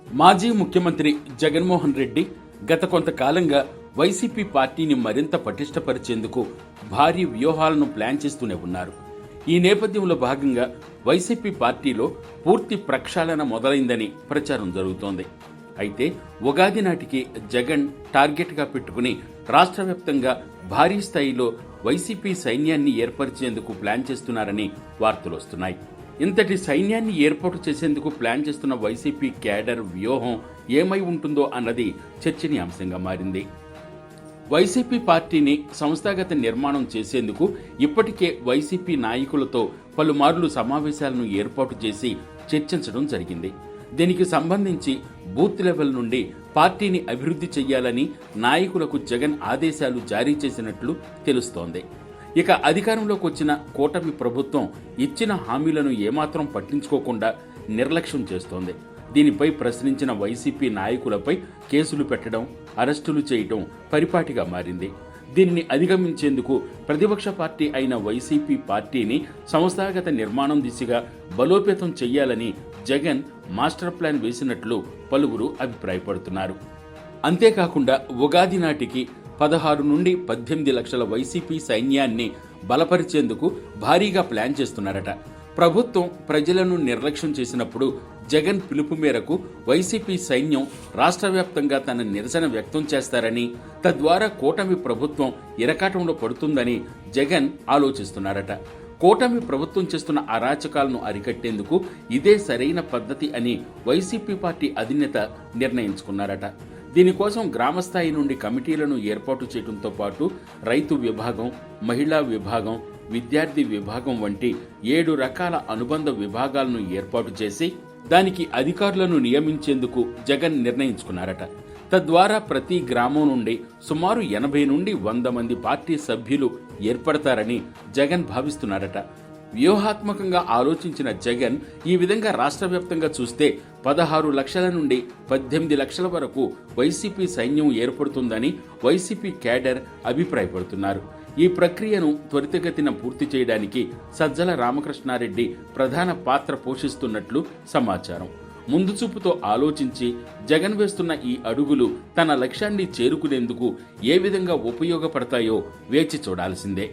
మాజీ ముఖ్యమంత్రి జగన్మోహన్ రెడ్డి గత కొంతకాలంగా వైసీపీ పార్టీని మరింత పటిష్టపరిచేందుకు భారీ వ్యూహాలను ప్లాన్ చేస్తూనే ఉన్నారు. ఈ నేపథ్యంలో భాగంగా వైసీపీ పార్టీలో పూర్తి ప్రక్షాళన మొదలైందని ప్రచారం జరుగుతోంది. అయితే ఉగాది నాటికి జగన్ టార్గెట్గా పెట్టుకుని రాష్ట్ర వ్యాప్తంగా భారీ స్థాయిలో వైసీపీ సైన్యాన్ని ఏర్పరిచేందుకు ప్లాన్ చేస్తున్నారని వార్తలు వస్తున్నాయి. ఇంతటి సైన్యాన్ని ఏర్పాటు చేసేందుకు ప్లాన్ చేస్తున్న వైసీపీ క్యాడర్ వ్యూహం ఏమై ఉంటుందో అన్నది చర్చనీయాంశంగా మారింది. వైసీపీ పార్టీని సంస్థాగత నిర్మాణం చేసేందుకు ఇప్పటికే వైసీపీ నాయకులతో పలుమార్లు సమావేశాలను ఏర్పాటు చేసి చర్చించడం జరిగింది. దీనికి సంబంధించి బూత్ లెవెల్ నుండి పార్టీని అభివృద్ధి చేయాలని నాయకులకు జగన్ ఆదేశాలు జారీ చేసినట్లు తెలుస్తోంది. ఇక అధికారంలోకి వచ్చిన కూటమి ప్రభుత్వం ఇచ్చిన హామీలను ఏమాత్రం పట్టించుకోకుండా నిర్లక్ష్యం చేస్తోంది. దీనిపై ప్రశ్నించిన వైసీపీ నాయకులపై కేసులు పెట్టడం, అరెస్టులు చేయడం పరిపాటిగా మారింది. దీనిని అధిగమించేందుకు ప్రతిపక్ష పార్టీ అయిన వైసీపీ పార్టీని సంస్థాగత నిర్మాణం దిశగా బలోపేతం చేయాలని జగన్ మాస్టర్ ప్లాన్ వేసినట్లు పలువురు అభిప్రాయపడుతున్నారు. అంతేకాకుండా ఉగాది నాటికి 16 నుండి 18 లక్షల వైసీపీ సైన్యాన్ని బలపరిచేందుకు భారీగా ప్లాన్ చేస్తున్నారట. ప్రభుత్వం ప్రజలను నిర్లక్ష్యం చేసినప్పుడు జగన్ పిలుపు మేరకు వైసీపీ సైన్యం రాష్ట్ర వ్యాప్తంగా తన నిరసన వ్యక్తం చేస్తారని, తద్వారా కూటమి ప్రభుత్వం ఇరకాటంలో పడుతుందని జగన్ ఆలోచిస్తున్నారట. కూటమి ప్రభుత్వం చేస్తున్న అరాచకాలను అరికట్టేందుకు ఇదే సరైన పద్ధతి అని వైసీపీ పార్టీ అధినేత నిర్ణయించుకున్నారట. దీనికోసం గ్రామస్థాయి నుండి కమిటీలను ఏర్పాటు చేయడంతో పాటు రైతు విభాగం, మహిళా విభాగం, విద్యార్థి విభాగం వంటి 7 రకాల అనుబంధ విభాగాలను ఏర్పాటు చేసి దానికి అధికారులను నియమించేందుకు జగన్ నిర్ణయించుకున్నారట. తద్వారా ప్రతి గ్రామం నుండి సుమారు 80 నుండి 100 మంది పార్టీ సభ్యులు ఏర్పడతారని జగన్ భావిస్తున్నారట. వ్యూహాత్మకంగా ఆలోచించిన జగన్ ఈ విధంగా రాష్ట్ర వ్యాప్తంగా చూస్తే 16 లక్షల నుండి 18 లక్షల వరకు వైసీపీ సైన్యం ఏర్పడుతుందని వైసీపీ క్యాడర్ అభిప్రాయపడుతున్నారు. ఈ ప్రక్రియను త్వరితగతిన పూర్తి చేయడానికి సజ్జల రామకృష్ణారెడ్డి ప్రధాన పాత్ర పోషిస్తున్నట్లు సమాచారం. ముందు చూపుతో ఆలోచించి జగన్ వేస్తున్న ఈ అడుగులు తన లక్ష్యాన్ని చేరుకునేందుకు ఏ విధంగా ఉపయోగపడతాయో వేచి చూడాల్సిందే.